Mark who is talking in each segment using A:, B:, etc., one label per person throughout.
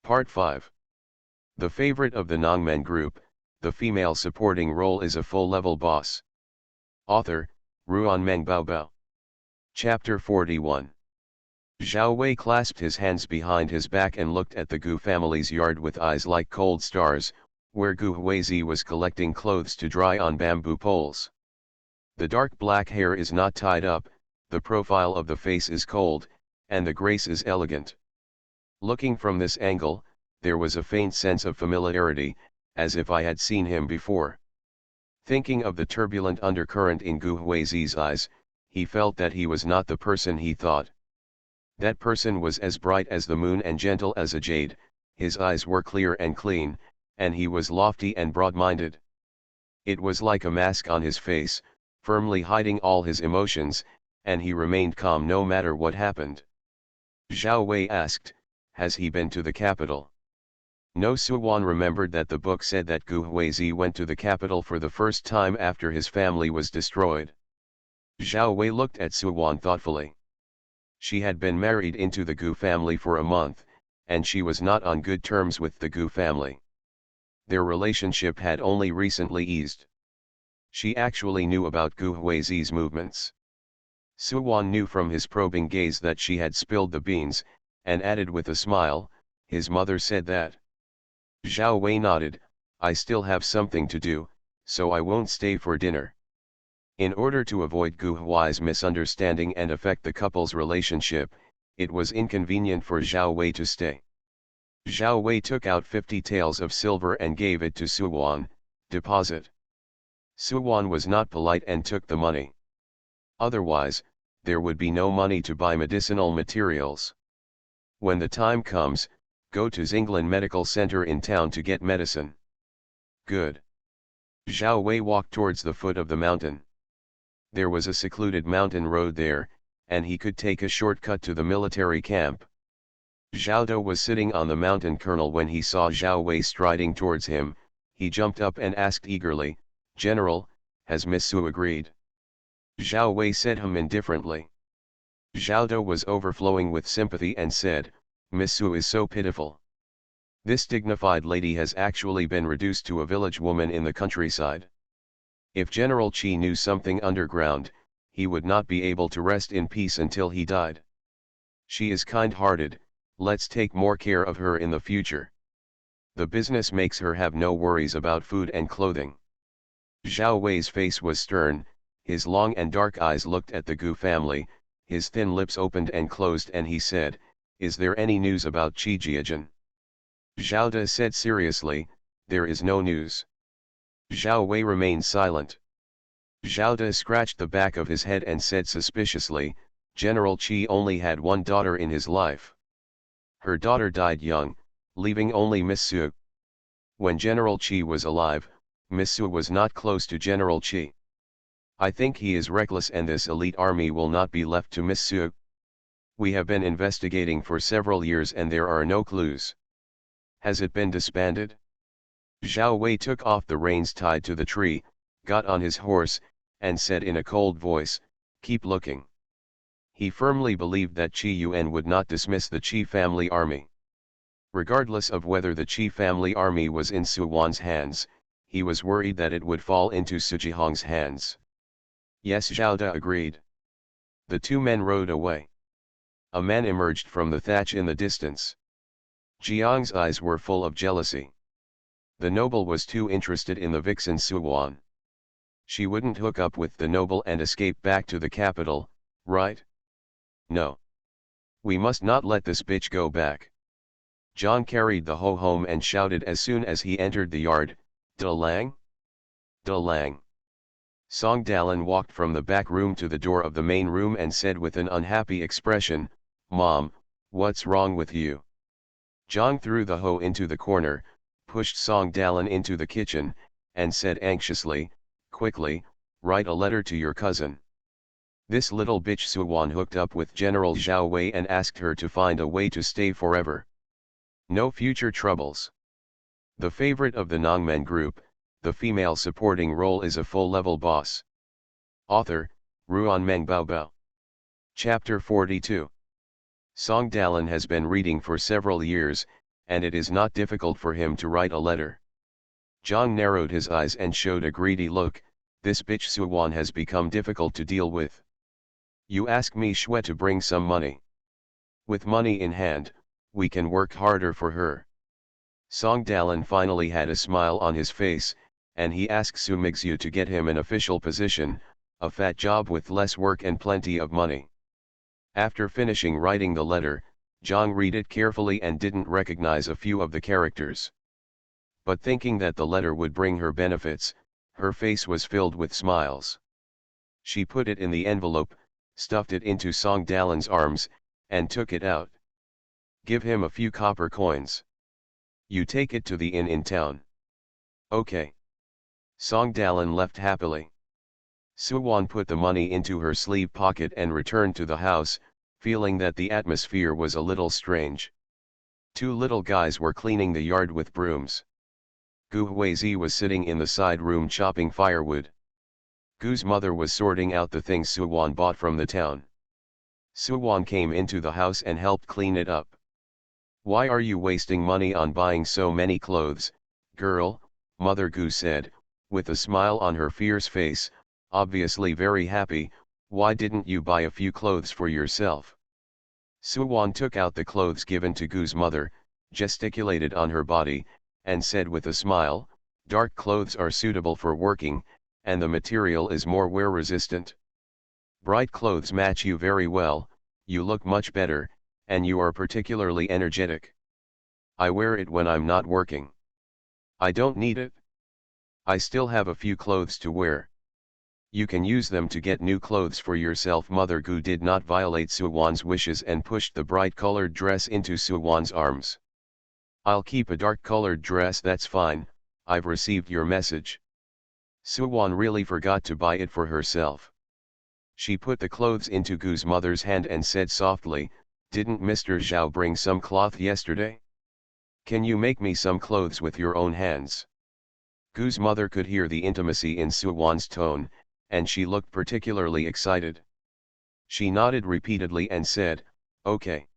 A: Part 5. The favorite of the Nongmen group, the female supporting role is a full-level boss. Author, Ruanmeng Baobao. Chapter 41. Zhao Wei clasped his hands behind his back and looked at the Gu family's yard with eyes like cold stars, where Gu Huizi was collecting clothes to dry on bamboo poles. The dark black hair is not tied up, the profile of the face is cold, and the grace is elegant. Looking from this angle, there was a faint sense of familiarity, as if I had seen him before. Thinking of the turbulent undercurrent in Gu Huizi's eyes, he felt that he was not the person he thought. That person was as bright as the moon and gentle as a jade, his eyes were clear and clean, and he was lofty and broad-minded. It was like a mask on his face, firmly hiding all his emotions, and he remained calm no matter what happened. Zhao Wei asked, "Has he been to the capital?" No. Suwan remembered that the book said that Gu Huizi went to the capital for the first time after his family was destroyed. Zhao Wei looked at Suwan thoughtfully. She had been married into the Gu family for a month, and she was not on good terms with the Gu family. Their relationship had only recently eased. She actually knew about Gu Huizi's movements. Suwan knew from his probing gaze that she had spilled the beans, and added with a smile, "His mother said that." Zhao Wei nodded, "I still have something to do, so I won't stay for dinner." In order to avoid Gu Hui's misunderstanding and affect the couple's relationship, it was inconvenient for Zhao Wei to stay. Zhao Wei took out 50 taels of silver and gave it to Suwan, "Deposit." Suwan was not polite and took the money. Otherwise, there would be no money to buy medicinal materials. When the time comes, go to Xinglan Medical Center in town to get medicine. Good. Zhao Wei walked towards the foot of the mountain. There was a secluded mountain road there, and he could take a shortcut to the military camp. Zhao Do was sitting on the mountain kernel when he saw Zhao Wei striding towards him. He jumped up and asked eagerly, "General, has Miss Su agreed?" Zhao Wei said indifferently. Zhao Do was overflowing with sympathy and said, "Miss Su is so pitiful. This dignified lady has actually been reduced to a village woman in the countryside. If General Qi knew something underground, he would not be able to rest in peace until he died. She is kind-hearted, let's take more care of her in the future. The business makes her have no worries about food and clothing." Zhao Wei's face was stern, his long and dark eyes looked at the Gu family, his thin lips opened and closed, and he said, "Is there any news about Qi Jiajun?" Zhao De said seriously, "There is no news." Zhao Wei remained silent. Zhao De scratched the back of his head and said suspiciously, "General Qi only had one daughter in his life. Her daughter died young, leaving only Miss Su. When General Qi was alive, Miss Su was not close to General Qi. I think he is reckless and this elite army will not be left to Miss Su. We have been investigating for several years and there are no clues. Has it been disbanded?" Zhao Wei took off the reins tied to the tree, got on his horse, and said in a cold voice, "Keep looking." He firmly believed that Qi Yuan would not dismiss the Qi family army. Regardless of whether the Qi family army was in Suwan's hands, he was worried that it would fall into Sujihong's hands. "Yes," Zhao De agreed. The two men rode away. A man emerged from the thatch in the distance. Jiang's eyes were full of jealousy. The noble was too interested in the vixen Suwan. She wouldn't hook up with the noble and escape back to the capital, right? No. We must not let this bitch go back. John carried the hoe home and shouted as soon as he entered the yard, "Da Lang? Da Lang." Song Dalin walked from the back room to the door of the main room and said with an unhappy expression, "Mom, what's wrong with you?" John threw the hoe into the corner, pushed Song Dalin into the kitchen, and said anxiously, "Quickly, write a letter to your cousin. This little bitch Suwan hooked up with General Zhao Wei and asked her to find a way to stay forever. No future troubles." The favorite of the Nongmen group, the female supporting role is a full-level boss. Author, Ruanmeng Baobao. Chapter 42. Song Dalin has been reading for several years, and it is not difficult for him to write a letter. Zhang narrowed his eyes and showed a greedy look. This bitch Suwan has become difficult to deal with. You ask me Shui to bring some money. With money in hand, we can work harder for her. Song Dalan finally had a smile on his face, and he asked Su Mingxiu to get him an official position, a fat job with less work and plenty of money. After finishing writing the letter, Zhang read it carefully and didn't recognize a few of the characters. But thinking that the letter would bring her benefits, her face was filled with smiles. She put it in the envelope, stuffed it into Song Dalan's arms, and took it out. Give him a few copper coins. You take it to the inn in town. Okay. Song Dalan left happily. Suwan put the money into her sleeve pocket and returned to the house, feeling that the atmosphere was a little strange. Two little guys were cleaning the yard with brooms. Gu Huizi was sitting in the side room chopping firewood. Gu's mother was sorting out the things Suwan bought from the town. Suwan came into the house and helped clean it up. Why are you wasting money on buying so many clothes, girl? Mother Gu said, with a smile on her fierce face, obviously very happy. Why didn't you buy a few clothes for yourself? Suwan took out the clothes given to Gu's mother, gesticulated on her body, and said with a smile, dark clothes are suitable for working, and the material is more wear resistant. Bright clothes match you very well, you look much better, and you are particularly energetic. I wear it when I'm not working. I don't need it. I still have a few clothes to wear. You can use them to get new clothes for yourself. Mother Gu did not violate Suwan's wishes and pushed the bright colored dress into Suwan's arms. I'll keep a dark colored dress. That's fine, I've received your message. Suwan really forgot to buy it for herself. She put the clothes into Gu's mother's hand and said softly, didn't Mr. Zhao bring some cloth yesterday? Can you make me some clothes with your own hands? Gu's mother could hear the intimacy in Suwan's tone, and she looked particularly excited. She nodded repeatedly and said, okay.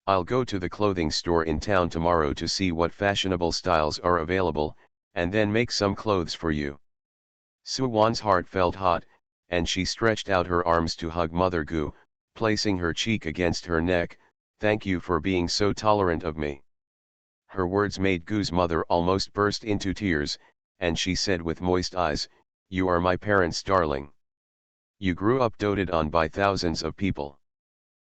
A: I'll go to the clothing store in town tomorrow to see what fashionable styles are available, and then make some clothes for you. Suwan's heart felt hot, and she stretched out her arms to hug Mother Gu, placing her cheek against her neck. Thank you for being so tolerant of me. Her words made Gu's mother almost burst into tears, and she said with moist eyes, you are my parents' darling. You grew up doted on by thousands of people.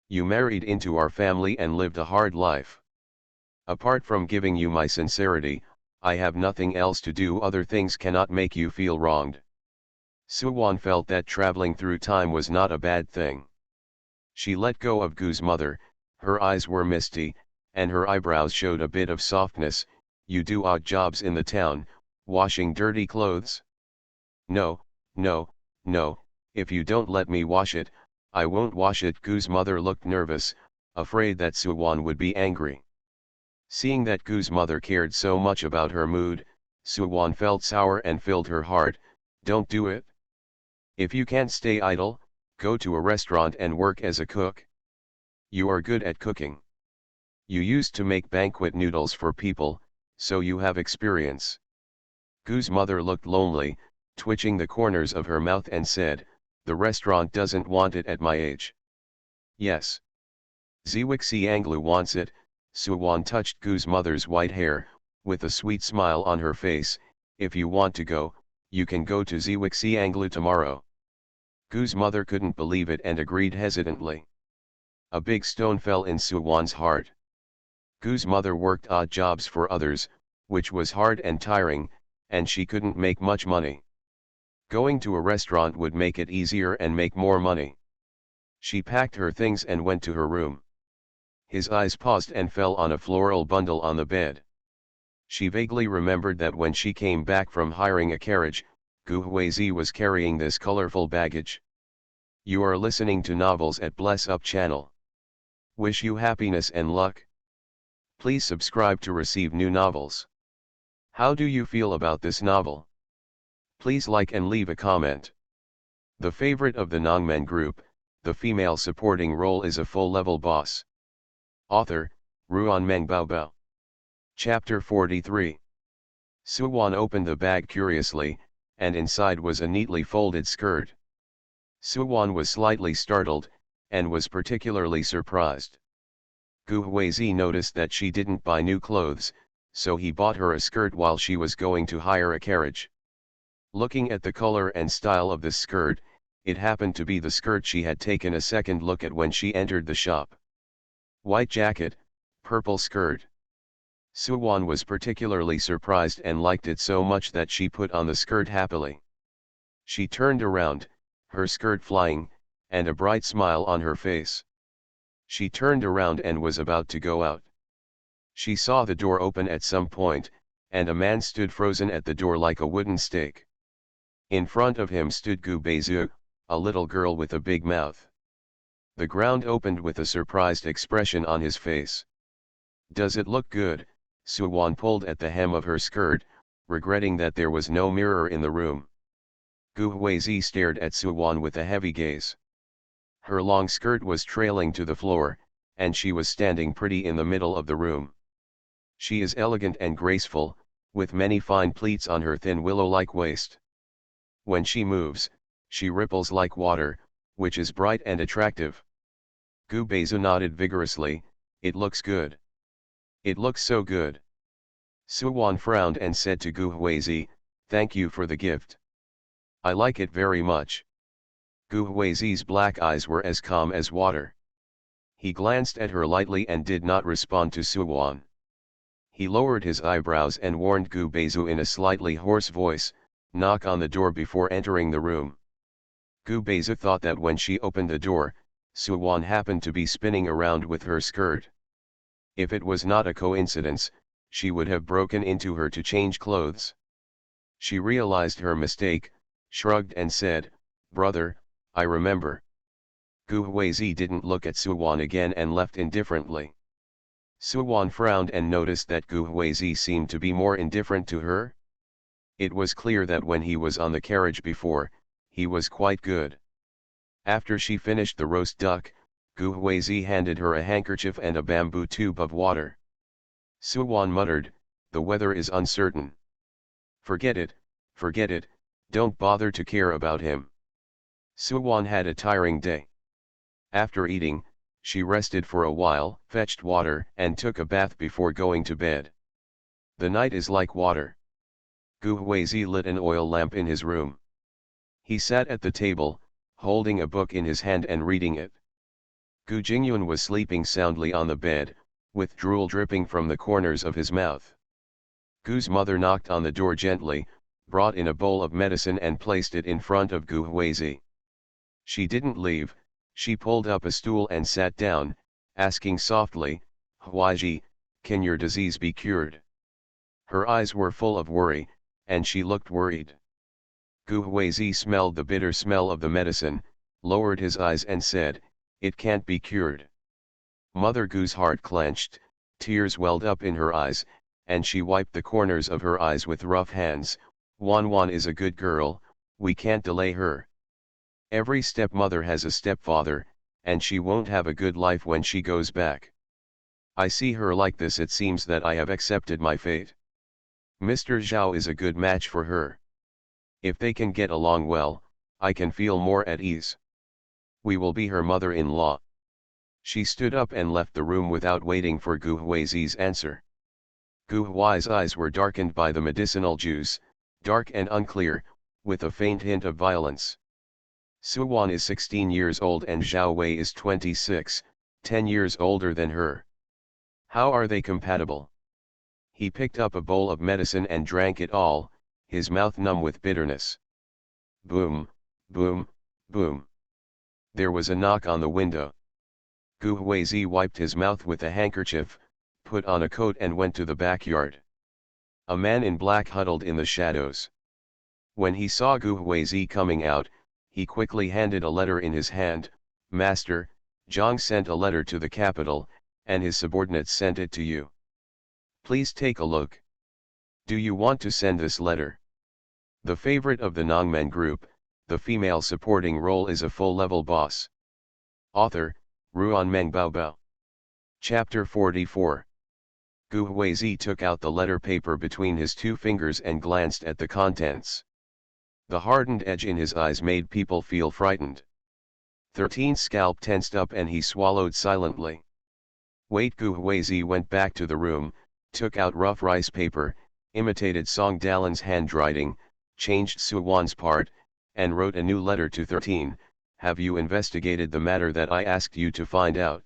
A: You married into our family and lived a hard life. Apart from giving you my sincerity, I have nothing else to do. Other things cannot make you feel wronged. Suwan felt that traveling through time was not a bad thing. She let go of Gu's mother, her eyes were misty, and her eyebrows showed a bit of softness. You do odd jobs in the town, washing dirty clothes? No, no, no, if you don't let me wash it, I won't wash it. Gu's mother looked nervous, afraid that Suwan would be angry. Seeing that Gu's mother cared so much about her mood, Suwan felt sour and filled her heart. Don't do it. If you can't stay idle, go to a restaurant and work as a cook. You are good at cooking. You used to make banquet noodles for people, so you have experience. Gu's mother looked lonely, twitching the corners of her mouth and said, the restaurant doesn't want it at my age. Yes. Ziwixi Anglu wants it. Suwan touched Gu's mother's white hair, with a sweet smile on her face. If you want to go, you can go to Ziwixi Anglu tomorrow. Gu's mother couldn't believe it and agreed hesitantly. A big stone fell in Suwan's heart. Gu's mother worked odd jobs for others, which was hard and tiring, and she couldn't make much money. Going to a restaurant would make it easier and make more money. She packed her things and went to her room. His eyes paused and fell on a floral bundle on the bed. She vaguely remembered that when she came back from hiring a carriage, Gu Huizi was carrying this colorful baggage. You are listening to Novels at Bless Up channel. Wish you happiness and luck. Please subscribe to receive new novels. How do you feel about this novel? Please like and leave a comment. The favorite of the Nongmen group, the female supporting role is a full-level boss. Author, Ruan Meng Bao Bao. Chapter 43. Suwon opened the bag curiously, and inside was a neatly folded skirt. Suwon was slightly startled, and was particularly surprised. Gu Huizi noticed that she didn't buy new clothes, so he bought her a skirt while she was going to hire a carriage. Looking at the color and style of this skirt, it happened to be the skirt she had taken a second look at when she entered the shop. White jacket, purple skirt. Suwon was particularly surprised and liked it so much that she put on the skirt happily. She turned around, her skirt flying, and a bright smile on her face. She turned around and was about to go out. She saw the door open at some point, and a man stood frozen at the door like a wooden stake. In front of him stood Gu Beizu, a little girl with a big mouth. The ground opened with a surprised expression on his face. "Does it look good?" Suwon pulled at the hem of her skirt, regretting that there was no mirror in the room. Gu Huizi stared at Suwon with a heavy gaze. Her long skirt was trailing to the floor, and she was standing pretty in the middle of the room. She is elegant and graceful, with many fine pleats on her thin willow-like waist. When she moves, she ripples like water, which is bright and attractive. Gu Beizu nodded vigorously. "It looks good. It looks so good." Suwon frowned and said to Gu Huizi, "Thank you for the gift. I like it very much." Gu Huizi's black eyes were as calm as water. He glanced at her lightly and did not respond to Suwon. He lowered his eyebrows and warned Gu Beizu in a slightly hoarse voice, "Knock on the door before entering the room." Gu Beizu thought that when she opened the door, Suwon happened to be spinning around with her skirt. If it was not a coincidence, she would have broken into her to change clothes. She realized her mistake, shrugged and said, "Brother, I remember." Gu Huizi didn't look at Suwon again and left indifferently. Suwon frowned and noticed that Gu Huizi seemed to be more indifferent to her. It was clear that when he was on the carriage before, he was quite good. After she finished the roast duck, Gu Huizi handed her a handkerchief and a bamboo tube of water. Suwon muttered, "The weather is uncertain. Forget it, don't bother to care about him." Suwon had a tiring day. After eating, she rested for a while, fetched water and took a bath before going to bed. The night is like water. Gu Huizi lit an oil lamp in his room. He sat at the table, holding a book in his hand and reading it. Gu Jingyun was sleeping soundly on the bed, with drool dripping from the corners of his mouth. Gu's mother knocked on the door gently, brought in a bowl of medicine and placed it in front of Gu Huizi. She didn't leave. She pulled up a stool and sat down, asking softly, "Huizi, can your disease be cured?" Her eyes were full of worry, and she looked worried. Gu Huizi smelled the bitter smell of the medicine, lowered his eyes and said, "It can't be cured." Mother Gu's heart clenched, tears welled up in her eyes, and she wiped the corners of her eyes with rough hands. "Wan is a good girl, we can't delay her. Every stepmother has a stepfather, and she won't have a good life when she goes back. I see her like this, it seems that I have accepted my fate. Mr. Zhao is a good match for her. If they can get along well, I can feel more at ease. We will be her mother-in-law." She stood up and left the room without waiting for Gu Huizi's answer. Gu Hui's eyes were darkened by the medicinal juice, dark and unclear, with a faint hint of violence. Suwon is 16 years old and Zhao Wei is 26, 10 years older than her. How are they compatible? He picked up a bowl of medicine and drank it all, his mouth numb with bitterness. Boom, boom, boom. There was a knock on the window. Gu Huizi wiped his mouth with a handkerchief, put on a coat and went to the backyard. A man in black huddled in the shadows. When he saw Gu Huizi coming out, he quickly handed a letter in his hand. "Master, Zhang sent a letter to the capital, and his subordinates sent it to you. Please take a look. Do you want to send this letter?" The favorite of the Nongmen group, the female supporting role is a full-level boss. Author, Ruan Meng Bao Bao. Chapter 44. Gu Huizi took out the letter paper between his two fingers and glanced at the contents. The hardened edge in his eyes made people feel frightened. 13's scalp tensed up and he swallowed silently. Wait, Gu Huizi went back to the room, took out rough rice paper, imitated Song Dalan's handwriting, changed Suwan's part, and wrote a new letter to 13. Have you investigated the matter that I asked you to find out?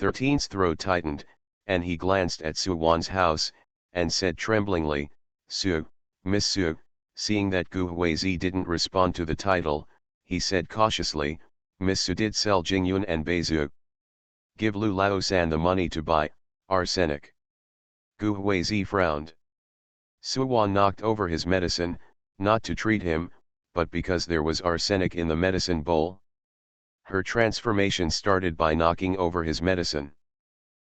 A: 13's throat tightened, and he glanced at Suwan's house, and said tremblingly, Su, Miss Su. Seeing that Gu Huizi didn't respond to the title, he said cautiously, Miss Su did sell Jingyun and Beizu. Give Lu Laosan the money to buy arsenic. Gu Huizi frowned. Suwan knocked over his medicine, not to treat him, but because there was arsenic in the medicine bowl. Her transformation started by knocking over his medicine.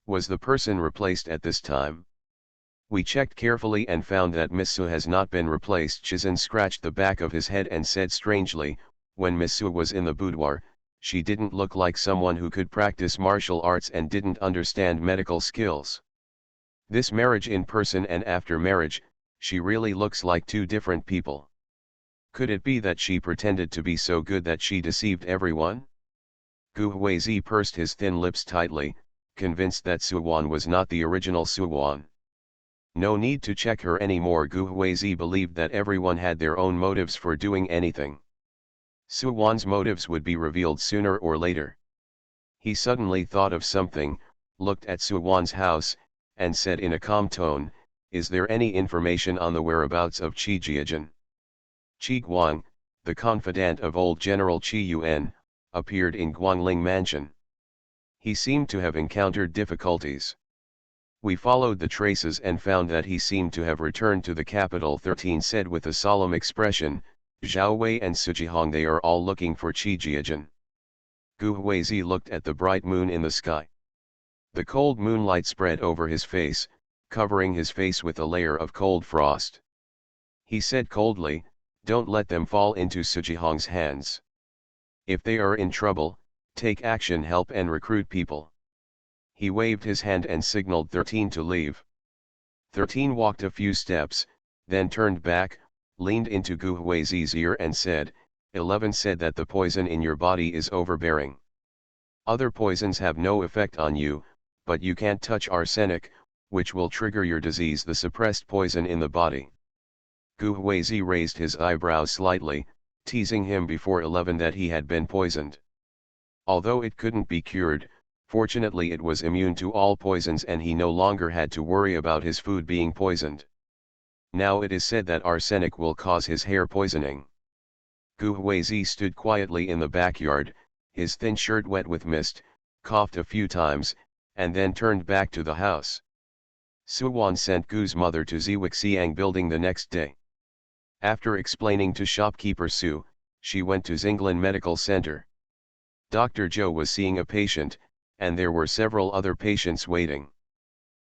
A: Was the person replaced at this time? We checked carefully and found that Miss Su has not been replaced. Chizan scratched the back of his head and said strangely, when Miss Su was in the boudoir, she didn't look like someone who could practice martial arts and didn't understand medical skills. This marriage in person and after marriage, she really looks like two different people. Could it be that she pretended to be so good that she deceived everyone? Gu Huizi pursed his thin lips tightly, convinced that Suwan was not the original Suwan. No need to check her anymore. Gu Huizi believed that everyone had their own motives for doing anything. Suwan's motives would be revealed sooner or later. He suddenly thought of something, looked at Suwan's house, and said in a calm tone, Is there any information on the whereabouts of Qi Jiajun? Qi Guang, the confidant of old General Qi Yuan, appeared in Guangling Mansion. He seemed to have encountered difficulties. We followed the traces and found that he seemed to have returned to the capital. 13 said with a solemn expression, Zhao Wei and Sujihong, they are all looking for Qi Jiajun. Gu Huizi looked at the bright moon in the sky. The cold moonlight spread over his face, covering his face with a layer of cold frost. He said coldly, Don't let them fall into Sujihong's hands. If they are in trouble, take action, help and recruit people. He waved his hand and signaled 13 to leave. 13 walked a few steps, then turned back, leaned into Gu Huizi's ear and said, 11 said that the poison in your body is overbearing. Other poisons have no effect on you, but you can't touch arsenic, which will trigger your disease, the suppressed poison in the body. Gu Huizi raised his eyebrows slightly, teasing him before 11 that he had been poisoned. Although it couldn't be cured, fortunately it was immune to all poisons and he no longer had to worry about his food being poisoned. Now it is said that arsenic will cause his hair poisoning. Gu Huizi stood quietly in the backyard, his thin shirt wet with mist, coughed a few times, and then turned back to the house. Suwan sent Gu's mother to Ziwixiang building the next day. After explaining to shopkeeper Su, she went to Xinglan Medical Center. Dr. Zhou was seeing a patient, and there were several other patients waiting.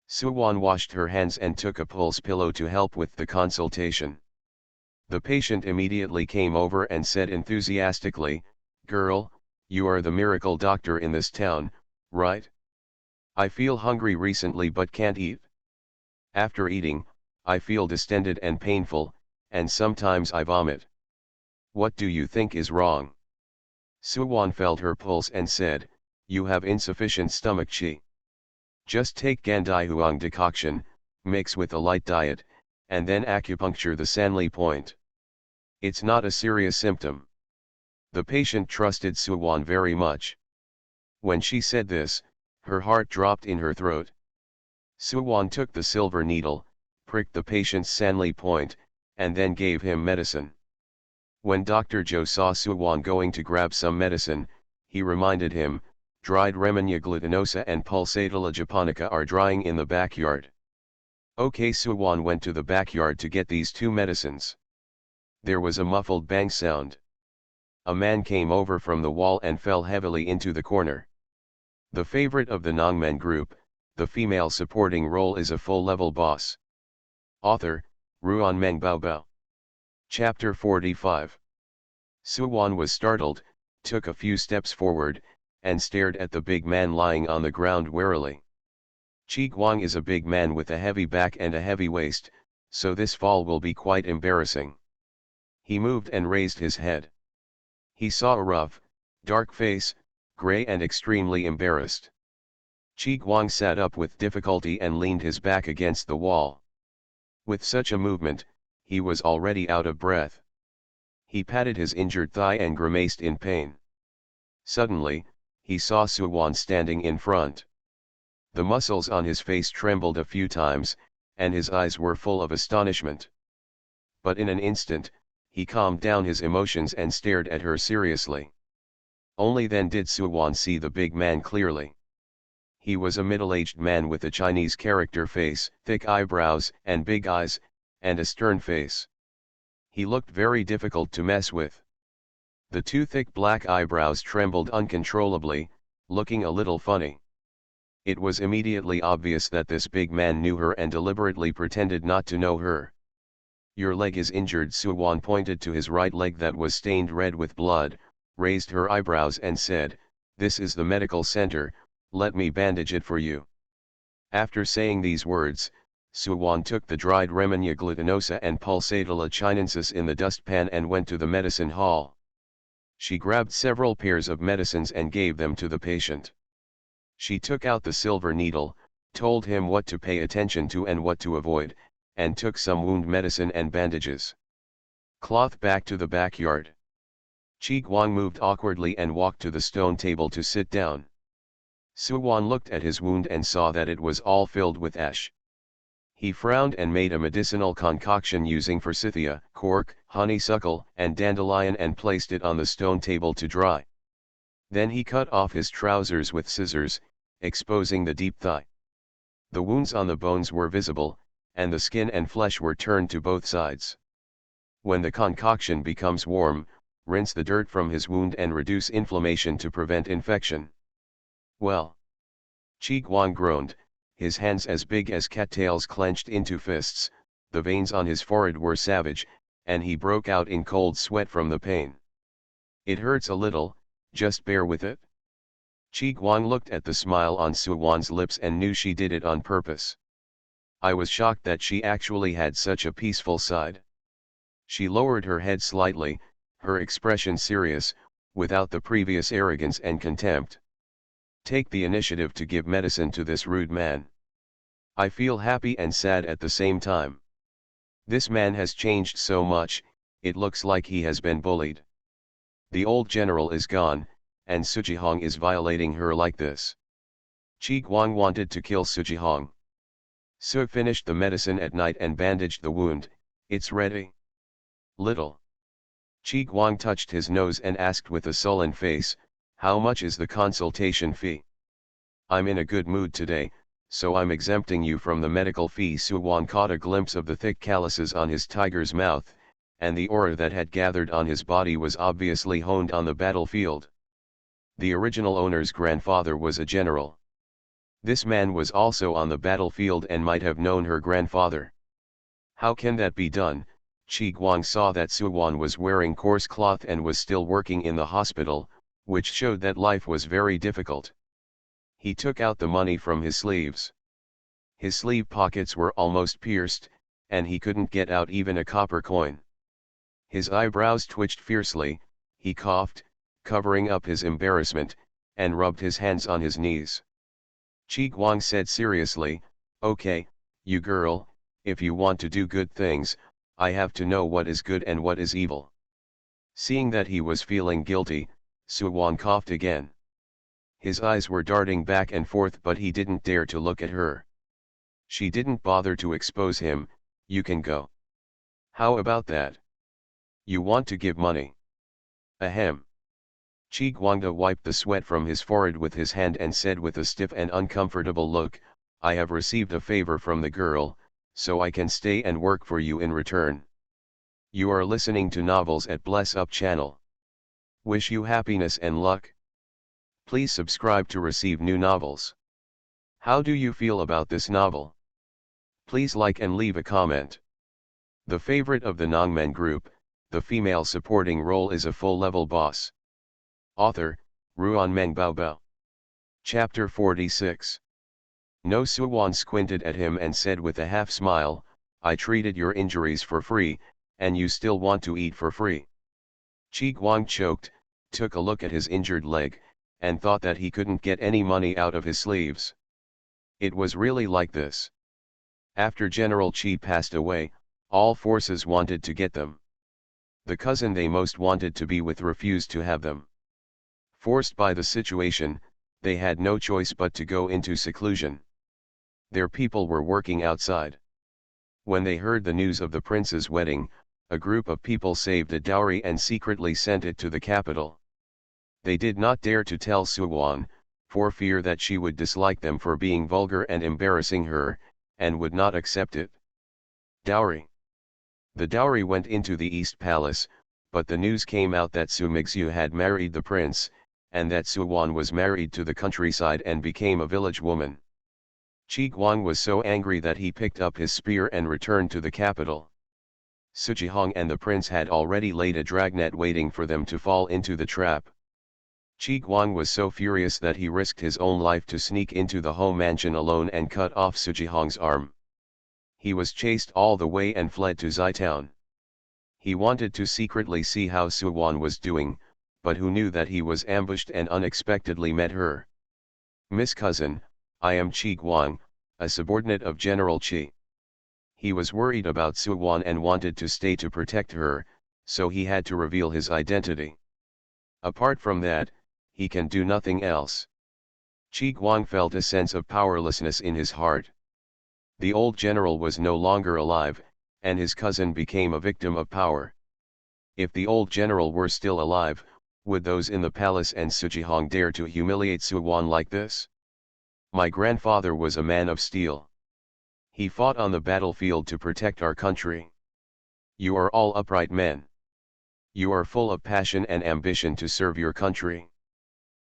A: Suwan washed her hands and took a pulse pillow to help with the consultation. The patient immediately came over and said enthusiastically, Girl, you are the miracle doctor in this town, right? I feel hungry recently but can't eat. After eating, I feel distended and painful, and sometimes I vomit. What do you think is wrong? Suwan felt her pulse and said, You have insufficient stomach qi. Just take Gandai Huang decoction, mix with a light diet, and then acupuncture the Sanli point. It's not a serious symptom. The patient trusted Suwan very much. When she said this, her heart dropped in her throat. Suwan took the silver needle, pricked the patient's Sanli point, and then gave him medicine. When Dr. Zhou saw Suwan going to grab some medicine, he reminded him, dried Remmenia glutinosa and Pulsatilla japonica are drying in the backyard. Okay, Suwan went to the backyard to get these two medicines. There was a muffled bang sound. A man came over from the wall and fell heavily into the corner. The favorite of the Nongmen group, the female supporting role is a full-level boss. Author, Ruan Meng Baobao. Chapter 45. Suwan was startled, took a few steps forward, and stared at the big man lying on the ground warily. Chi Guang is a big man with a heavy back and a heavy waist, so this fall will be quite embarrassing. He moved and raised his head. He saw a rough, dark face, gray and extremely embarrassed. Chi Guang sat up with difficulty and leaned his back against the wall. With such a movement, he was already out of breath. He patted his injured thigh and grimaced in pain. Suddenly, he saw Suwon standing in front. The muscles on his face trembled a few times, and his eyes were full of astonishment. But in an instant, he calmed down his emotions and stared at her seriously. Only then did Suwon see the big man clearly. He was a middle-aged man with a Chinese character face, thick eyebrows and big eyes, and a stern face. He looked very difficult to mess with. The two thick black eyebrows trembled uncontrollably, looking a little funny. It was immediately obvious that this big man knew her and deliberately pretended not to know her. "Your leg is injured." Suwon pointed to his right leg that was stained red with blood, raised her eyebrows and said, "This is the medical center, let me bandage it for you." After saying these words, Suwon took the dried Remmenia glutinosa and Pulsatilla chinensis in the dustpan and went to the medicine hall. She grabbed several pairs of medicines and gave them to the patient. She took out the silver needle, told him what to pay attention to and what to avoid, and took some wound medicine and bandages. Cloth back to the backyard. Chi Guang moved awkwardly and walked to the stone table to sit down. Suwon looked at his wound and saw that it was all filled with ash. He frowned and made a medicinal concoction using forsythia, cork, honeysuckle, and dandelion and placed it on the stone table to dry. Then he cut off his trousers with scissors, exposing the deep thigh. The wounds on the bones were visible, and the skin and flesh were turned to both sides. When the concoction becomes warm, rinse the dirt from his wound and reduce inflammation to prevent infection. Well. Chi Guang groaned, his hands as big as cattails clenched into fists, the veins on his forehead were savage, and he broke out in cold sweat from the pain. "It hurts a little, just bear with it." Chi Guang looked at the smile on Suwon's lips and knew she did it on purpose. I was shocked that she actually had such a peaceful side. She lowered her head slightly, her expression serious, without the previous arrogance and contempt. "Take the initiative to give medicine to this rude man. I feel happy and sad at the same time. This man has changed so much, it looks like he has been bullied. The old general is gone, and Sujihong is violating her like this." Chi Guang wanted to kill Sujihong. Su finished the medicine at night and bandaged the wound. "It's ready." "Little." Chi Guang touched his nose and asked with a sullen face, "How much is the consultation fee?" "I'm in a good mood today, so I'm exempting you from the medical fee." Suwon caught a glimpse of the thick calluses on his tiger's mouth, and the aura that had gathered on his body was obviously honed on the battlefield. The original owner's grandfather was a general. This man was also on the battlefield and might have known her grandfather. How can that be done? Chi Guang saw that Suwon was wearing coarse cloth and was still working in the hospital, which showed that life was very difficult. He took out the money from his sleeves. His sleeve pockets were almost pierced, and he couldn't get out even a copper coin. His eyebrows twitched fiercely, he coughed, covering up his embarrassment, and rubbed his hands on his knees. Chi Guang said seriously, "Okay, you girl, if you want to do good things, I have to know what is good and what is evil." Seeing that he was feeling guilty, Suwon coughed again. His eyes were darting back and forth, but he didn't dare to look at her. She didn't bother to expose him. "You can go." "How about that? You want to give money?" "Ahem." Chi Guangda wiped the sweat from his forehead with his hand and said with a stiff and uncomfortable look, "I have received a favor from the girl, so I can stay and work for you in return." You are listening to Novels at Bless Up channel. Wish you happiness and luck. Please subscribe to receive new novels. How do you feel about this novel? Please like and leave a comment. The favorite of the Nongmen group, the female supporting role is a full-level boss. Author, Ruan Meng Bao Bao. Chapter 46. No Suwon squinted at him and said with a half smile, I treated your injuries for free, and you still want to eat for free. Chi Guang choked, took a look at his injured leg, and thought that he couldn't get any money out of his sleeves. It was really like this. After General Chi passed away, all forces wanted to get them. The cousin they most wanted to be with refused to have them. Forced by the situation, they had no choice but to go into seclusion. Their people were working outside. When they heard the news of the prince's wedding, a group of people saved a dowry and secretly sent it to the capital. They did not dare to tell Suwon, for fear that she would dislike them for being vulgar and embarrassing her, and would not accept it. Dowry. The dowry went into the East Palace, but the news came out that Su Mingxiu had married the prince, and that Suwon was married to the countryside and became a village woman. Chi Guang was so angry that he picked up his spear and returned to the capital. Sujihong and the prince had already laid a dragnet waiting for them to fall into the trap. Chi Guang was so furious that he risked his own life to sneak into the home mansion alone and cut off Sujihong's arm. He was chased all the way and fled to Zitown. He wanted to secretly see how Suwon was doing, but who knew that he was ambushed and unexpectedly met her. Miss Cousin, I am Chi Guang, a subordinate of General Chi. He was worried about Suwon and wanted to stay to protect her, so he had to reveal his identity. Apart from that, he can do nothing else. Chi Guang felt a sense of powerlessness in his heart. The old general was no longer alive, and his cousin became a victim of power. If the old general were still alive, would those in the palace and Sujihong dare to humiliate Suwon like this? My grandfather was a man of steel. He fought on the battlefield to protect our country. You are all upright men. You are full of passion and ambition to serve your country.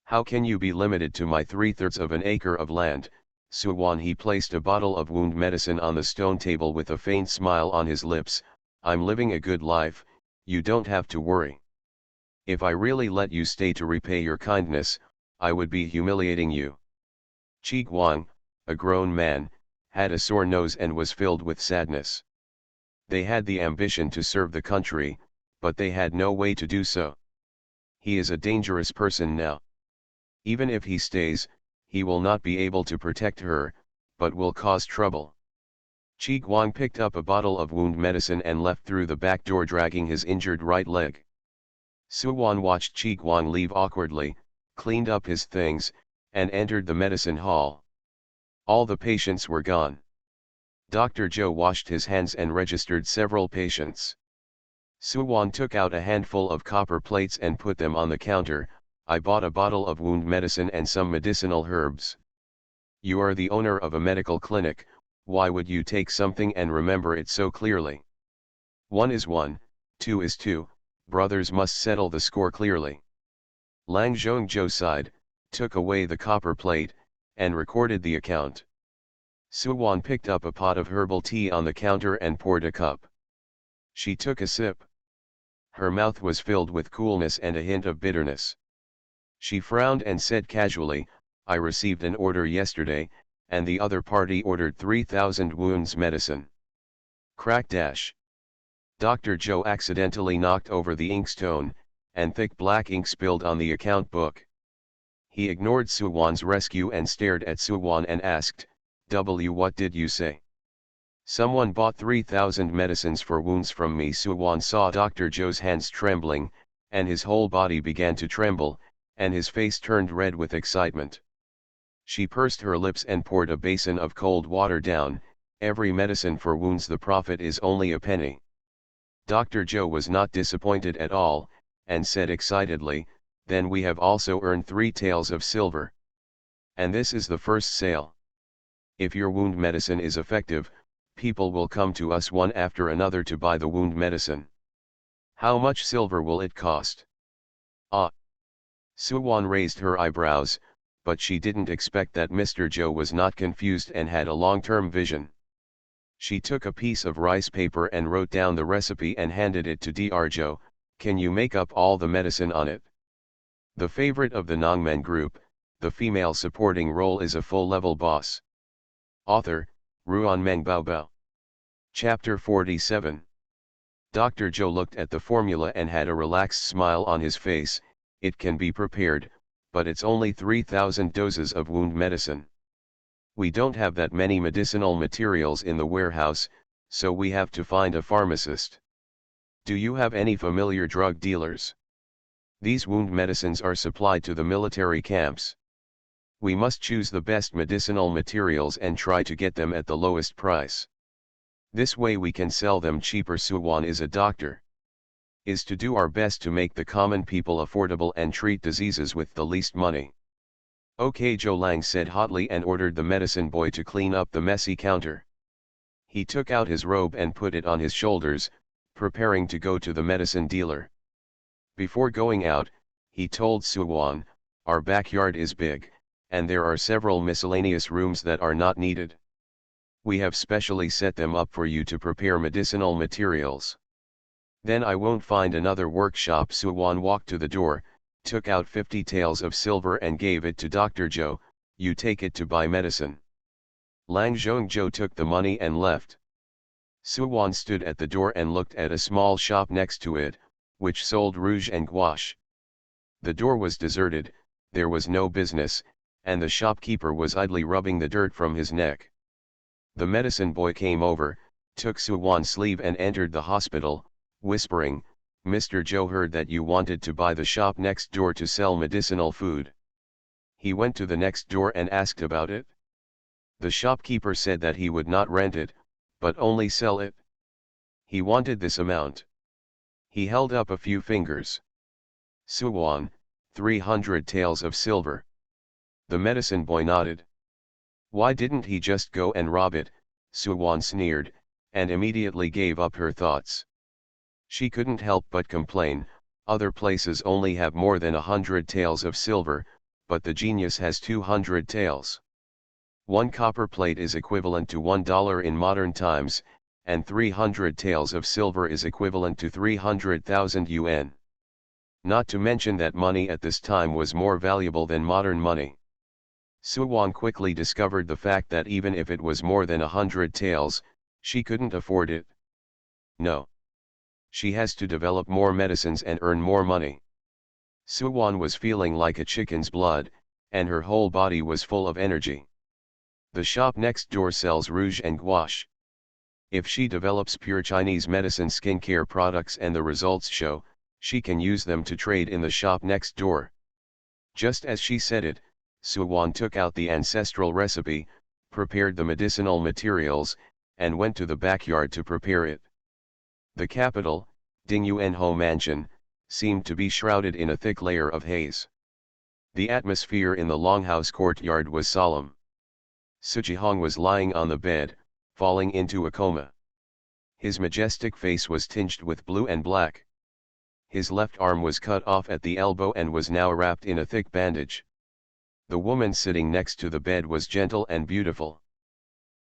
A: How can you be limited to my 3/3 of an acre of land, Suwon? He placed a bottle of wound medicine on the stone table with a faint smile on his lips. I'm living a good life, you don't have to worry. If I really let you stay to repay your kindness, I would be humiliating you. Chi Guang, a grown man, had a sore nose and was filled with sadness. They had the ambition to serve the country, but they had no way to do so. He is a dangerous person now. Even if he stays, he will not be able to protect her, but will cause trouble. Chi Guang picked up a bottle of wound medicine and left through the back door dragging his injured right leg. Suwon watched Chi Guang leave awkwardly, cleaned up his things, and entered the medicine hall. All the patients were gone. Dr. Zhou washed his hands and registered several patients. Suwon took out a handful of copper plates and put them on the counter. I bought a bottle of wound medicine and some medicinal herbs. You are the owner of a medical clinic, why would you take something and remember it so clearly? 1 is 1, 2 is 2, brothers must settle the score clearly. Lang Zhongzhou sighed, took away the copper plate, and recorded the account. Suwon picked up a pot of herbal tea on the counter and poured a cup. She took a sip. Her mouth was filled with coolness and a hint of bitterness. She frowned and said casually, I received an order yesterday, and the other party ordered 3,000 wounds medicine. Crack dash. Dr. Zhou accidentally knocked over the inkstone, and thick black ink spilled on the account book. He ignored Suwon's rescue and stared at Suwon and asked, what did you say? Someone bought 3,000 medicines for wounds from me. Suwon saw Dr. Zhou's hands trembling, and his whole body began to tremble, and his face turned red with excitement. She pursed her lips and poured a basin of cold water down. Every medicine for wounds, the profit is only a penny. Dr. Zhou was not disappointed at all, and said excitedly, then we have also earned 3 taels of silver. And this is the first sale. If your wound medicine is effective, people will come to us one after another to buy the wound medicine. How much silver will it cost? Ah! Suwon raised her eyebrows, but she didn't expect that Mr. Zhou was not confused and had a long-term vision. She took a piece of rice paper and wrote down the recipe and handed it to Dr. Zhou. Can you make up all the medicine on it? The favorite of the Nongmen group, the female supporting role is a full-level boss. Author, Ruan Bao. Chapter 47. Dr. Zhou looked at the formula and had a relaxed smile on his face. It can be prepared, but it's only 3,000 doses of wound medicine. We don't have that many medicinal materials in the warehouse, so we have to find a pharmacist. Do you have any familiar drug dealers? These wound medicines are supplied to the military camps. We must choose the best medicinal materials and try to get them at the lowest price. This way we can sell them cheaper. Suwan is a doctor. Is to do our best to make the common people affordable and treat diseases with the least money. Okay, Zhou Lang said hotly and ordered the medicine boy to clean up the messy counter. He took out his robe and put it on his shoulders, preparing to go to the medicine dealer. Before going out, he told Suwan, "Our backyard is big, and there are several miscellaneous rooms that are not needed. We have specially set them up for you to prepare medicinal materials. Then I won't find another workshop." Suwan walked to the door, took out 50 taels of silver and gave it to Dr. Zhou. "You take it to buy medicine." Lang Zhongzhou took the money and left. Suwan stood at the door and looked at a small shop next to it, which sold rouge and gouache. The door was deserted, there was no business, and the shopkeeper was idly rubbing the dirt from his neck. The medicine boy came over, took Suwan's sleeve and entered the hospital, whispering, "Mr. Zhou heard that you wanted to buy the shop next door to sell medicinal food." He went to the next door and asked about it. The shopkeeper said that he would not rent it, but only sell it. He wanted this amount. He held up a few fingers. "Suwan, 300 taels of silver." The medicine boy nodded. Why didn't he just go and rob it? Suwan sneered, and immediately gave up her thoughts. She couldn't help but complain, other places only have more than 100 taels of silver, but the genius has 200 taels. One copper plate is equivalent to $1 in modern times, and 300 taels of silver is equivalent to 300,000 yuan. Not to mention that money at this time was more valuable than modern money. Suwan quickly discovered the fact that even if it was more than 100 taels, she couldn't afford it. No. She has to develop more medicines and earn more money. Suwan was feeling like a chicken's blood, and her whole body was full of energy. The shop next door sells rouge and gouache. If she develops pure Chinese medicine skincare products and the results show, she can use them to trade in the shop next door. Just as she said it, Suwan took out the ancestral recipe, prepared the medicinal materials, and went to the backyard to prepare it. The capital, Dingyuanho Mansion, seemed to be shrouded in a thick layer of haze. The atmosphere in the longhouse courtyard was solemn. Sujihong was lying on the bed, falling into a coma. His majestic face was tinged with blue and black. His left arm was cut off at the elbow and was now wrapped in a thick bandage. The woman sitting next to the bed was gentle and beautiful.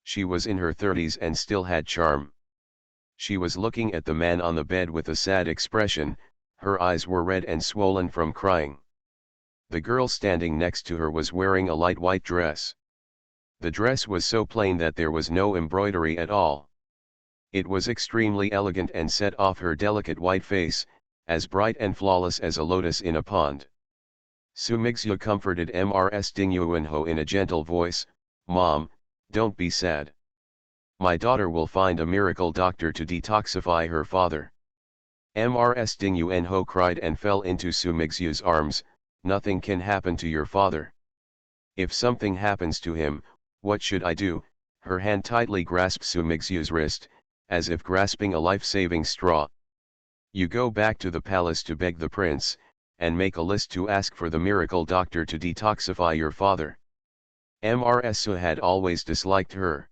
A: She was in her 30s and still had charm. She was looking at the man on the bed with a sad expression, her eyes were red and swollen from crying. The girl standing next to her was wearing a light white dress. The dress was so plain that there was no embroidery at all. It was extremely elegant and set off her delicate white face, as bright and flawless as a lotus in a pond. Su Mingxiu comforted Mrs. Ding Yuanho in a gentle voice, "Mom, don't be sad. My daughter will find a miracle doctor to detoxify her father." Mrs. Ding Yuanho cried and fell into Su Mingxiu's arms, "Nothing can happen to your father. If something happens to him, what should I do?" Her hand tightly grasped Su Mingxiu's wrist, as if grasping a life-saving straw. "You go back to the palace to beg the prince, and make a list to ask for the miracle doctor to detoxify your father." Mrs. Su had always disliked her.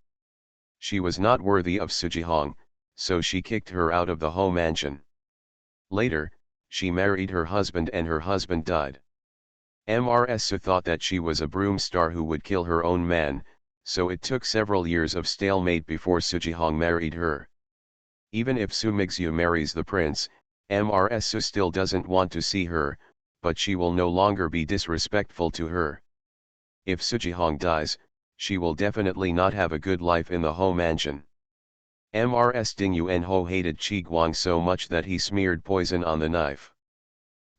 A: She was not worthy of Sujihong, so she kicked her out of the home mansion. Later, she married her husband and her husband died. Mrs. Su thought that she was a broom star who would kill her own man, so it took several years of stalemate before Sujihong married her. Even if Su Mingxiu marries the prince, Mrs. Su still doesn't want to see her, but she will no longer be disrespectful to her. If Sujihong dies, she will definitely not have a good life in the Ho mansion. Mrs. Ding Yuanho hated Qi Guang so much that he smeared poison on the knife.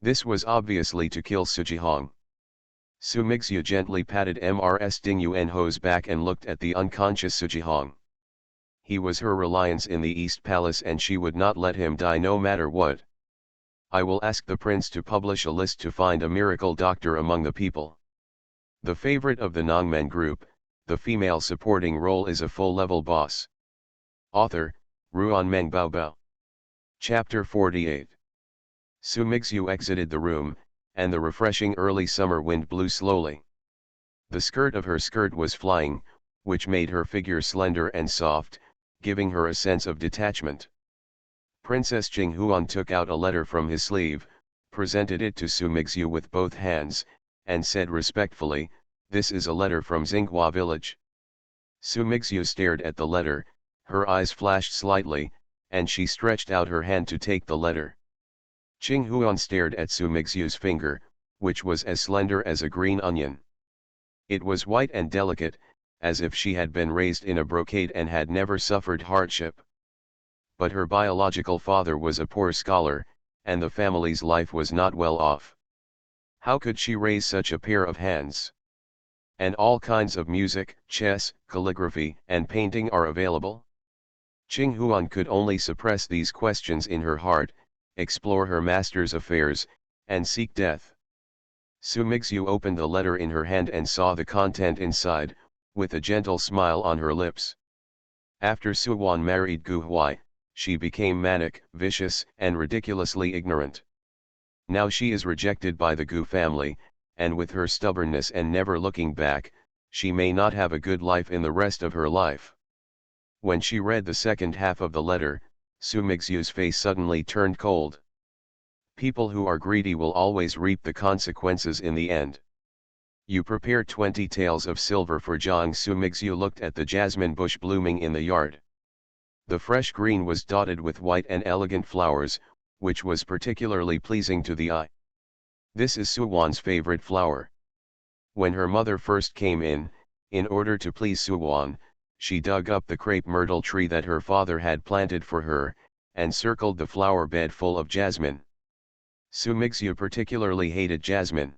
A: This was obviously to kill Su Jihong. Su Mixu gently patted Mrs. Ding Yuanho's back and looked at the unconscious Su Jihong. He was her reliance in the East Palace and she would not let him die no matter what. I will ask the prince to publish a list to find a miracle doctor among the people. The favorite of the Nongmen group, the female supporting role is a full-level boss. Author, Ruan Meng Baobao. Chapter 48. Su Mixu exited the room, and the refreshing early summer wind blew slowly. The skirt of her skirt was flying, which made her figure slender and soft, giving her a sense of detachment. Princess Jinghuan took out a letter from his sleeve, presented it to Su Mixu with both hands, and said respectfully, "This is a letter from Xinghua village." Su Mixu stared at the letter, her eyes flashed slightly, and she stretched out her hand to take the letter. Jinghuan stared at Su Mixu's finger, which was as slender as a green onion. It was white and delicate, as if she had been raised in a brocade and had never suffered hardship. But her biological father was a poor scholar, and the family's life was not well off. How could she raise such a pair of hands? And all kinds of music, chess, calligraphy, and painting are available? Jinghuan could only suppress these questions in her heart, explore her master's affairs, and seek death. Su Mixu opened the letter in her hand and saw the content inside, with a gentle smile on her lips. After Su Wan married Gu Huai, she became manic, vicious, and ridiculously ignorant. Now she is rejected by the Gu family, and with her stubbornness and never looking back, she may not have a good life in the rest of her life. When she read the second half of the letter, Su Mixu's face suddenly turned cold. People who are greedy will always reap the consequences in the end. You prepare 20 taels of silver for Zhang. Su Mixu looked at the jasmine bush blooming in the yard. The fresh green was dotted with white and elegant flowers, which was particularly pleasing to the eye. This is Su Wan's favorite flower. When her mother first came in order to please Su Wan, she dug up the crepe myrtle tree that her father had planted for her, and circled the flower bed full of jasmine. Su Mixu particularly hated jasmine.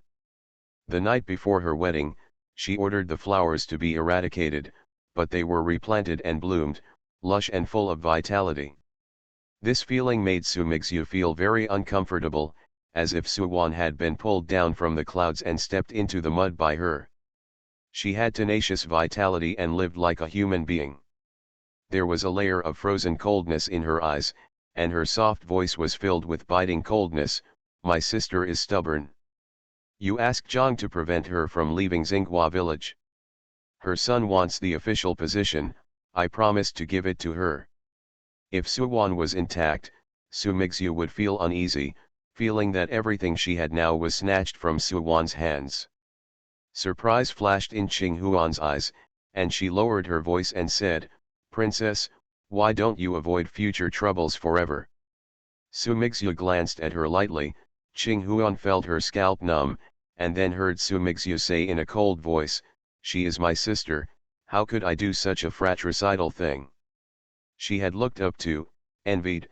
A: The night before her wedding, she ordered the flowers to be eradicated, but they were replanted and bloomed, lush and full of vitality. This feeling made Su Mixu feel very uncomfortable, as if Su Wan had been pulled down from the clouds and stepped into the mud by her. She had tenacious vitality and lived like a human being. There was a layer of frozen coldness in her eyes, and her soft voice was filled with biting coldness. "My sister is stubborn. You ask Zhang to prevent her from leaving Xinghua village. Her son wants the official position, I promised to give it to her." If Su Wan was intact, Su Mixu would feel uneasy, feeling that everything she had now was snatched from Su Wan's hands. Surprise flashed in Qinghuan's eyes, and she lowered her voice and said, "Princess, why don't you avoid future troubles forever?" Su Mixu glanced at her lightly. Qinghuan felt her scalp numb, and then heard Su Mixu say in a cold voice, "She is my sister, how could I do such a fratricidal thing?" She had looked up to, envied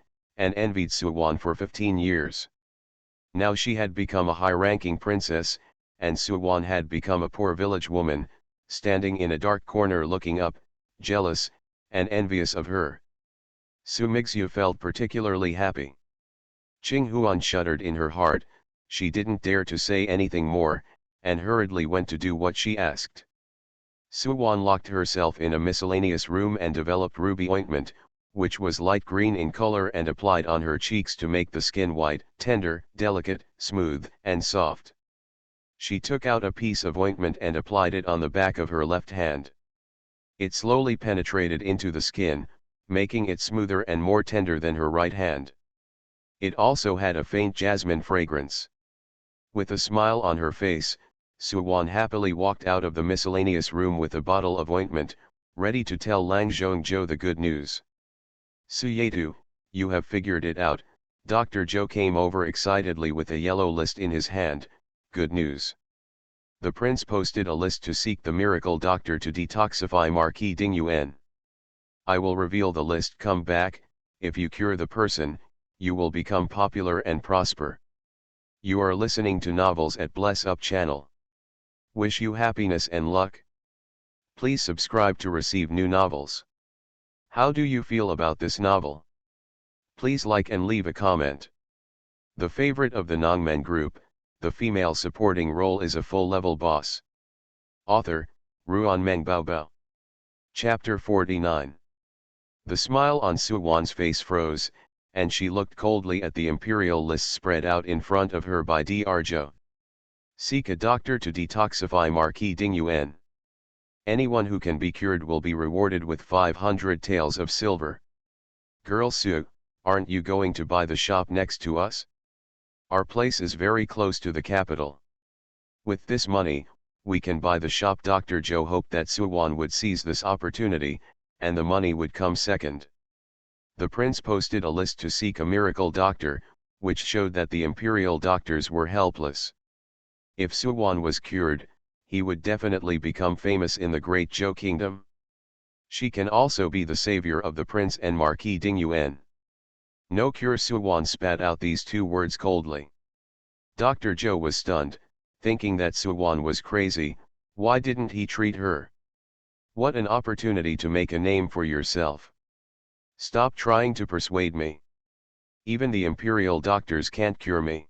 A: Su Wan for 15 years. Now she had become a high-ranking princess, and Su Wan had become a poor village woman, standing in a dark corner looking up, jealous, and envious of her. Su Mixu felt particularly happy. Qinghuan shuddered in her heart, she didn't dare to say anything more, and hurriedly went to do what she asked. Su Wan locked herself in a miscellaneous room and developed ruby ointment, which was light green in color and applied on her cheeks to make the skin white, tender, delicate, smooth, and soft. She took out a piece of ointment and applied it on the back of her left hand. It slowly penetrated into the skin, making it smoother and more tender than her right hand. It also had a faint jasmine fragrance. With a smile on her face, Su Wan happily walked out of the miscellaneous room with a bottle of ointment, ready to tell Lang Zhongzhou the good news. "Su Yetu, you have figured it out." Dr. Zhou came over excitedly with a yellow list in his hand. "Good news. The prince posted a list to seek the miracle doctor to detoxify Marquis Dingyuan. I will reveal the list. Come back. If you cure the person, you will become popular and prosper. You are listening to Novels at Bless Up channel. Wish you happiness and luck. Please subscribe to receive new novels. How do you feel about this novel? Please like and leave a comment. The favorite of the Nongmen group, the female supporting role is a full-level boss. Author, Ruanmeng Baobao. Chapter 49. The smile on Suwan's face froze, and she looked coldly at the imperial list spread out in front of her by Dr. Seek a doctor to detoxify Marquis Dingyuan. Anyone who can be cured will be rewarded with 500 taels of silver. Girl Su, aren't you going to buy the shop next to us? Our place is very close to the capital. With this money, we can buy the shop. Dr. Zhou hoped that Suwan would seize this opportunity, and the money would come second. The prince posted a list to seek a miracle doctor, which showed that the imperial doctors were helpless. If Suwan was cured, he would definitely become famous in the Great Zhou Kingdom. She can also be the savior of the prince and Marquis Dingyuan. No cure. Suwan spat out these two words coldly. Dr. Zhou was stunned, thinking that Suwan was crazy. Why didn't he treat her? What an opportunity to make a name for yourself. Stop trying to persuade me. Even the imperial doctors can't cure me.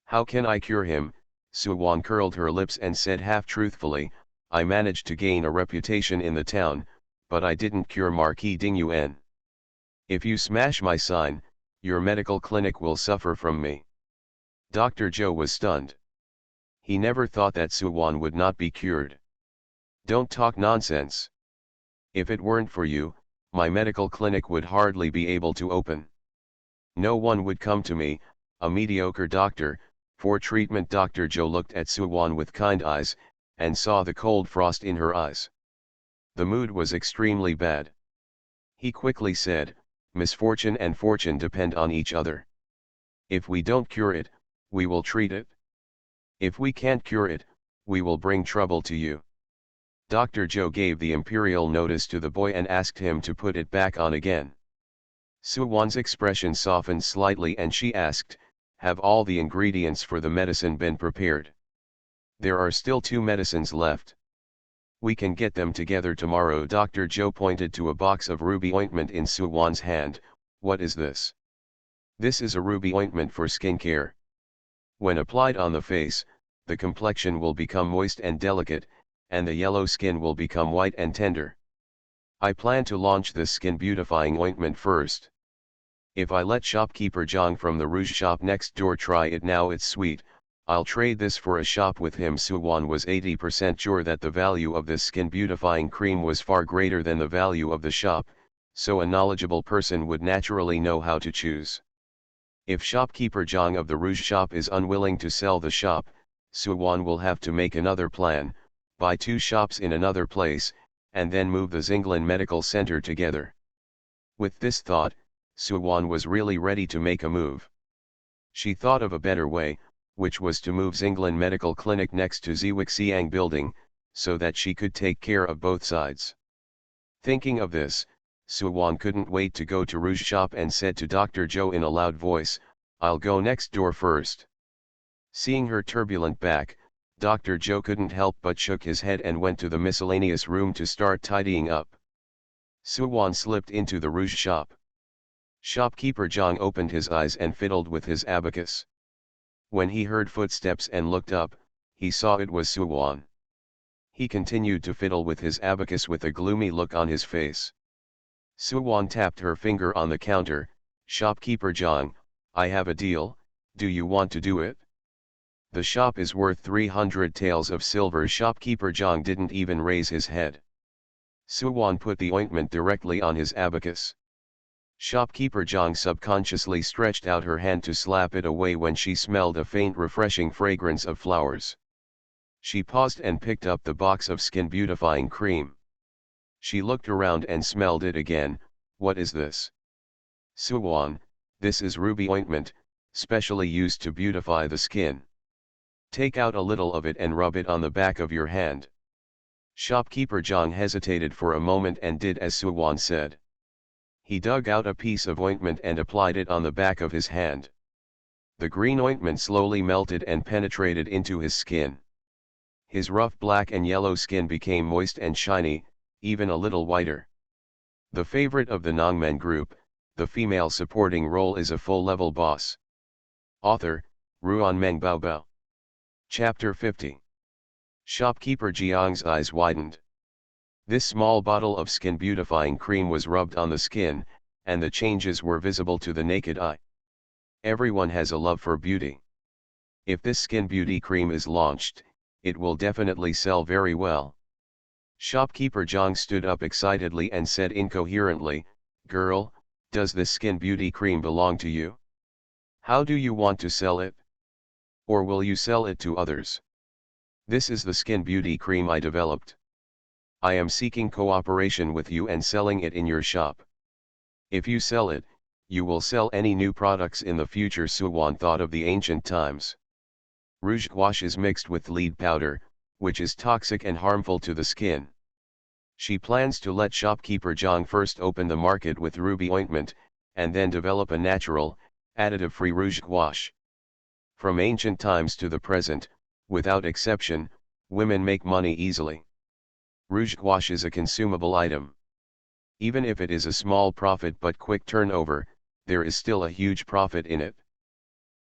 A: How can I cure him? Suwan curled her lips and said half-truthfully, I managed to gain a reputation in the town, but I didn't cure Marquis Dingyuan. If you smash my sign, your medical clinic will suffer from me. Dr. Zhou was stunned. He never thought that Suwan would not be cured. Don't talk nonsense. If it weren't for you, my medical clinic would hardly be able to open. No one would come to me, a mediocre doctor, for treatment. Dr. Zhou looked at Suwan with kind eyes, and saw the cold frost in her eyes. The mood was extremely bad. He quickly said, misfortune and fortune depend on each other. If we don't cure it, we will treat it. If we can't cure it, we will bring trouble to you. Dr. Zhou gave the imperial notice to the boy and asked him to put it back on again. Suwan's expression softened slightly and she asked, have all the ingredients for the medicine been prepared? There are still 2 medicines left. We can get them together tomorrow. Dr. Zhou pointed to a box of ruby ointment in Suwan's hand. What is this? This is a ruby ointment for skincare. When applied on the face, the complexion will become moist and delicate, and the yellow skin will become white and tender. I plan to launch this skin beautifying ointment first. If I let shopkeeper Zhang from the rouge shop next door try it now, it's sweet, I'll trade this for a shop with him. Suwan was 80% sure that the value of this skin beautifying cream was far greater than the value of the shop, so a knowledgeable person would naturally know how to choose. If shopkeeper Zhang of the rouge shop is unwilling to sell the shop, Suwan will have to make another plan, buy 2 shops in another place, and then move the Xinglan Medical Center together. With this thought, Suwan was really ready to make a move. She thought of a better way, which was to move Xinglan Medical Clinic next to Ziwixiang building, so that she could take care of both sides. Thinking of this, Suwan couldn't wait to go to rouge shop and said to Dr. Zhou in a loud voice, I'll go next door first. Seeing her turbulent back, Dr. Zhou couldn't help but shook his head and went to the miscellaneous room to start tidying up. Suwan slipped into the rouge shop. Shopkeeper Zhang opened his eyes and fiddled with his abacus. When he heard footsteps and looked up, he saw it was Suwan. He continued to fiddle with his abacus with a gloomy look on his face. Suwan tapped her finger on the counter. Shopkeeper Zhang, I have a deal, do you want to do it? The shop is worth 300 taels of silver. Shopkeeper Zhang didn't even raise his head. Suwan put the ointment directly on his abacus. Shopkeeper Zhang subconsciously stretched out her hand to slap it away when she smelled a faint refreshing fragrance of flowers. She paused and picked up the box of skin beautifying cream. She looked around and smelled it again. What is this? Suwan, this is ruby ointment, specially used to beautify the skin. Take out a little of it and rub it on the back of your hand. Shopkeeper Zhang hesitated for a moment and did as Suwan said. He dug out a piece of ointment and applied it on the back of his hand. The green ointment slowly melted and penetrated into his skin. His rough black and yellow skin became moist and shiny, even a little whiter. The favorite of the Nongmen group, the female supporting role is a full-level boss. Author, Ruan Meng Baobao. Chapter 50. Shopkeeper Jiang's eyes widened. This small bottle of skin beautifying cream was rubbed on the skin, and the changes were visible to the naked eye. Everyone has a love for beauty. If this skin beauty cream is launched, it will definitely sell very well. Shopkeeper Zhang stood up excitedly and said incoherently, "Girl, does this skin beauty cream belong to you? How do you want to sell it? Or will you sell it to others? This is the skin beauty cream I developed. I am seeking cooperation with you and selling it in your shop. If you sell it, you will sell any new products in the future." Suwan thought of the ancient times. Rouge gouache is mixed with lead powder, which is toxic and harmful to the skin. She plans to let shopkeeper Zhang first open the market with ruby ointment, and then develop a natural, additive-free rouge gouache. From ancient times to the present, without exception, women make money easily. Rouge gouache is a consumable item. Even if it is a small profit but quick turnover, there is still a huge profit in it.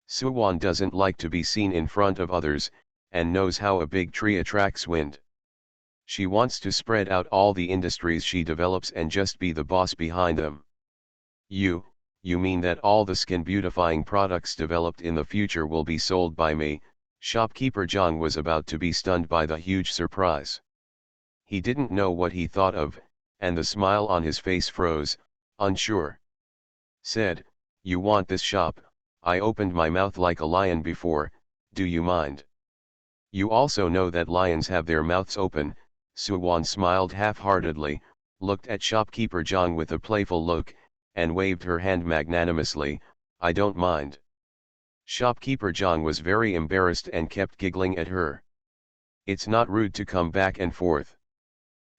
A: Suwan doesn't like to be seen in front of others, and knows how a big tree attracts wind. She wants to spread out all the industries she develops and just be the boss behind them. You mean that all the skin beautifying products developed in the future will be sold by me?" Shopkeeper Zhang was about to be stunned by the huge surprise. He didn't know what he thought of, and the smile on his face froze, unsure. Said, "You want this shop? I opened my mouth like a lion before, do you mind?" "You also know that lions have their mouths open." Suwan smiled half-heartedly, looked at shopkeeper Zhang with a playful look, and waved her hand magnanimously, "I don't mind." Shopkeeper Zhang was very embarrassed and kept giggling at her. "It's not rude to come back and forth.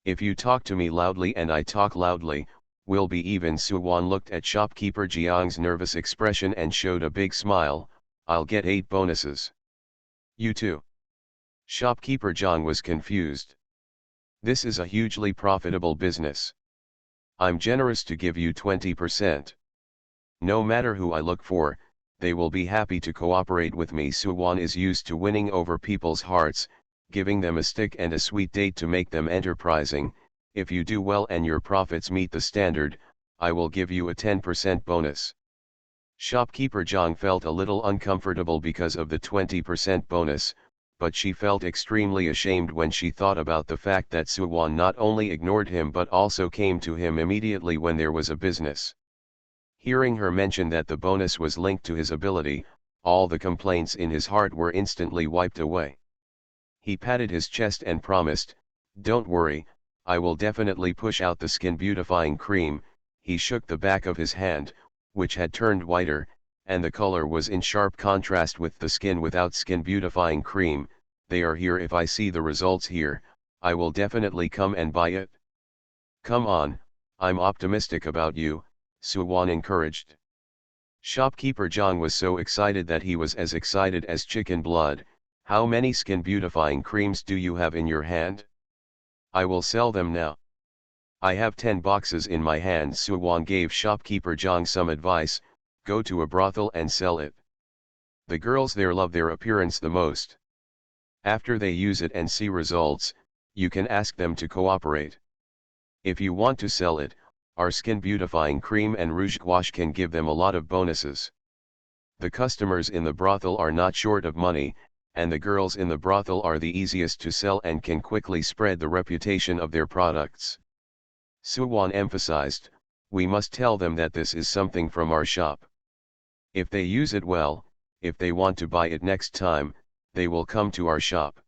A: If you talk to me loudly and I talk loudly, we'll be even." Suwan looked at shopkeeper Jiang's nervous expression and showed a big smile, "I'll get 8 bonuses. You too?" Shopkeeper Zhang was confused. "This is a hugely profitable business. I'm generous to give you 20%. No matter who I look for, they will be happy to cooperate with me." Suwan is used to winning over people's hearts, giving them a stick and a sweet date to make them enterprising. "If you do well and your profits meet the standard, I will give you a 10% bonus." Shopkeeper Zhang felt a little uncomfortable because of the 20% bonus, but she felt extremely ashamed when she thought about the fact that Suwan not only ignored him but also came to him immediately when there was a business. Hearing her mention that the bonus was linked to his ability, all the complaints in his heart were instantly wiped away. He patted his chest and promised, "Don't worry, I will definitely push out the skin beautifying cream." He shook the back of his hand, which had turned whiter, and the color was in sharp contrast with the skin without skin beautifying cream. "They are here. If I see the results here, I will definitely come and buy it." "Come on, I'm optimistic about you," Suwan encouraged. Shopkeeper Zhang was so excited that he was as excited as chicken blood. "How many skin beautifying creams do you have in your hand? I will sell them now." "I have 10 boxes in my hand." Suwan gave shopkeeper Zhang some advice, "Go to a brothel and sell it. The girls there love their appearance the most. After they use it and see results, you can ask them to cooperate. If you want to sell it, our skin beautifying cream and rouge gouache can give them a lot of bonuses. The customers in the brothel are not short of money, and the girls in the brothel are the easiest to sell and can quickly spread the reputation of their products." Suwan emphasized, "We must tell them that this is something from our shop. If they use it well, if they want to buy it next time, they will come to our shop."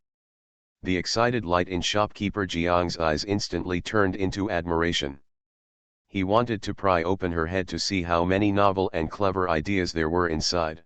A: The excited light in shopkeeper Jiang's eyes instantly turned into admiration. He wanted to pry open her head to see how many novel and clever ideas there were inside.